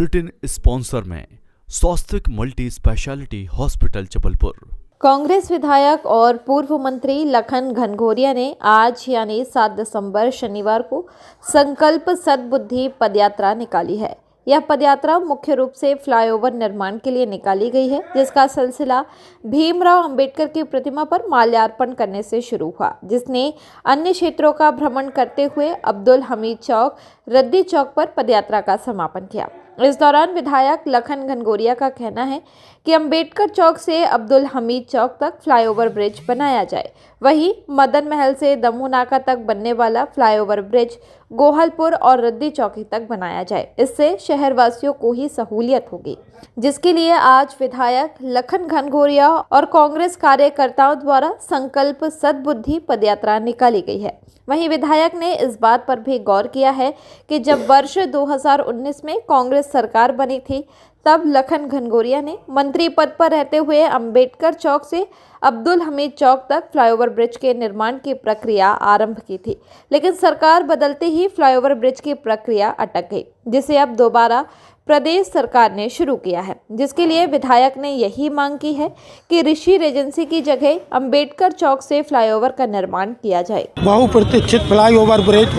Bulletin sponsor में स्वास्थ्य multi speciality hospital Jabalpur. Congress विधायक और पूर्व मंत्री लखन घनघोरिया ने आज यानी 7 दिसंबर शनिवार को संकल्प सद्बुद्धि पदयात्रा निकाली है। यह पदयात्रा मुख्य रूप से फ्लाईओवर निर्माण के लिए निकाली गई है, जिसका सिलसिला भीमराव अंबेडकर की प्रतिमा पर माल्यार्पण करने से शुरू हुआ, जिसने अन्य क्षेत्रों का भ्रमण करते हुए अब्दुल हमीद चौक, रद्दी चौक पर पदयात्रा का समापन किया। इस दौरान विधायक लखन घनघोरिया का कहना है कि अंबेडकर चौक से अब्दुल हमीद चौक तक फ्लाईओवर ब्रिज बनाया जाए। वहीं मदन महल से दमोह नाका तक बनने वाला फ्लाईओवर ब्रिज गोहलपुर और रद्दी चौकी तक बनाया जाए। इससे शहरवासियों को ही सहूलियत होगी, जिसके लिए आज विधायक लखन घनघोरिया और कांग्रेस कार्यकर्ताओं द्वारा संकल्प सद्बुद्धि पदयात्रा निकाली गई है। वहीं विधायक ने इस बात पर भी गौर किया है कि जब वर्ष 2019 में कांग्रेस सरकार बनी थी, तब लखन घनघोरिया ने मंत्री पद पर रहते हुए अंबेडकर चौक से अब्दुल हमीद चौक तक फ्लाईओवर ब्रिज के निर्माण की प्रक्रिया आरंभ की थी, लेकिन सरकार बदलते ही फ्लाईओवर ब्रिज की प्रक्रिया अटक गई, जिसे अब दोबारा प्रदेश सरकार ने शुरू किया है। जिसके लिए विधायक ने यही मांग की है कि ऋषि रेजेंसी की जगह अंबेडकर चौक से फ्लाईओवर का निर्माण किया जाए। बहुप्रतीक्षित फ्लाईओवर ब्रिज,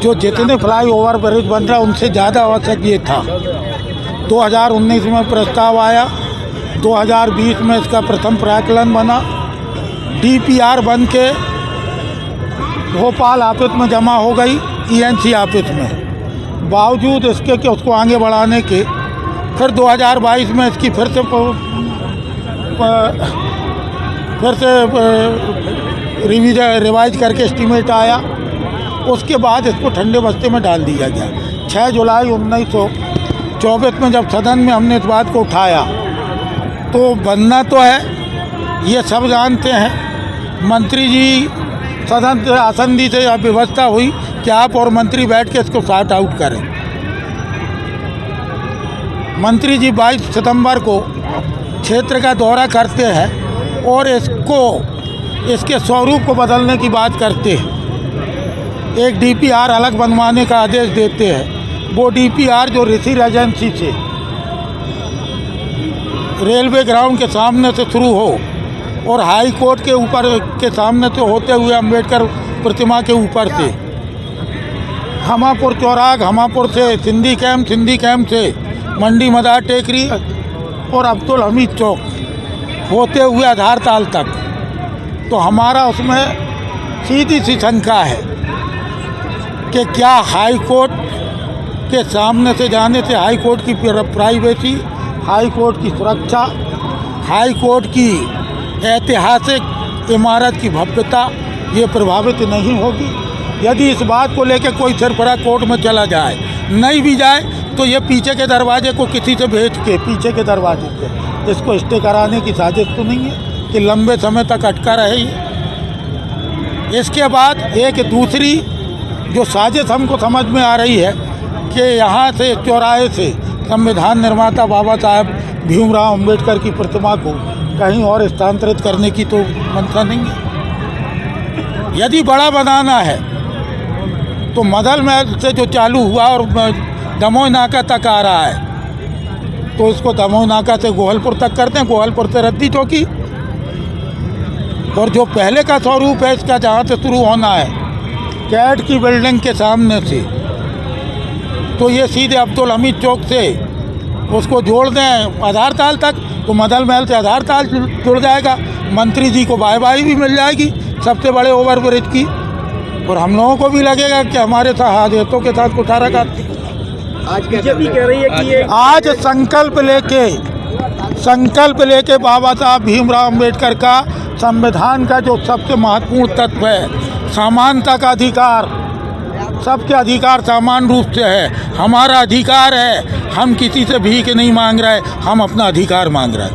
जो जितने फ्लाईओवर ब्रिज बन रहा उनसे ज़्यादा आवश्यक ये था। 2019 में प्रस्ताव आया, 2020 में इसका प्रथम प्राक्कलन बना, DPR बन के भोपाल ऑफिस में जमा हो गई, ENC ऑफिस में। बावजूद इसके कि उसको आगे बढ़ाने के फिर 2022 में इसकी फिर से रिवाइज करके एस्टीमेट आया। उसके बाद इसको ठंडे बस्ते में डाल दिया गया। 6 जुलाई 1924 में जब सदन में हमने इस बात को उठाया तो बनना तो है, ये सब जानते हैं। मंत्री जी सदन से आसंदी से यह व्यवस्था हुई कि आप और मंत्री बैठ के इसको सॉर्ट आउट करें। मंत्री जी 22 सितंबर को क्षेत्र का दौरा करते हैं और इसके स्वरूप को बदलने की बात करते हैं। एक DPR अलग बनवाने का आदेश देते हैं। वो DPR जो ऋषि रेजेंसी से रेलवे ग्राउंड के सामने से शुरू हो और हाई कोर्ट के ऊपर के सामने से होते हुए अंबेडकर प्रतिमा के ऊपर से हमापुर चौराग, हमापुर से सिंधी कैंप से मंडी मदार टेकरी और अब्दुल हमीद चौक होते हुए आधार ताल तक। तो हमारा उसमें सीधी सी शंका है कि क्या हाई कोर्ट के सामने से जाने से हाई कोर्ट की प्राइवेसी, हाई कोर्ट की सुरक्षा, हाई कोर्ट की ऐतिहासिक इमारत की भव्यता ये प्रभावित नहीं होगी। यदि इस बात को लेकर कोई सरफरा कोर्ट में चला जाए, नहीं भी जाए तो ये पीछे के दरवाजे को किसी से भेज के पीछे के दरवाजे से इसको स्टे कराने की साजिश तो नहीं है कि लंबे समय तक अटका रहे ये। इसके बाद एक दूसरी जो साजिश हमको समझ में आ रही है कि यहाँ से चौराहे से संविधान निर्माता बाबा साहब भीमराव अंबेडकर की प्रतिमा को कहीं और स्थानांतरित करने की तो मंशा नहीं है। यदि बड़ा बनाना है तो मदन महल से जो चालू हुआ और दमोह नाका तक आ रहा है, तो इसको दमोह नाका से गोहलपुर तक करते हैं, गोहलपुर से रद्दी चौकी। और जो पहले का स्वरूप है इसका, जहाँ से शुरू होना है कैट की बिल्डिंग के सामने से, तो ये सीधे अब्दुल हमीद चौक से उसको जोड़ दें आधार ताल तक, तो मदन महल से आधार ताल जुड़ जाएगा। मंत्री जी को बाई भी मिल जाएगी सबसे बड़े ओवर ब्रिज की, और हम लोगों को भी लगेगा कि हमारे हादसों के साथ कुठारा काटती। आज बीजेपी कह रही है कि ये आज संकल्प लेके बाबा साहब भीमराव अंबेडकर का संविधान का जो सबसे महत्वपूर्ण तत्व है, समानता का अधिकार, सबके अधिकार समान रूप से है, हमारा अधिकार है। हम किसी से भीख नहीं मांग रहे, हम अपना अधिकार मांग रहे हैं।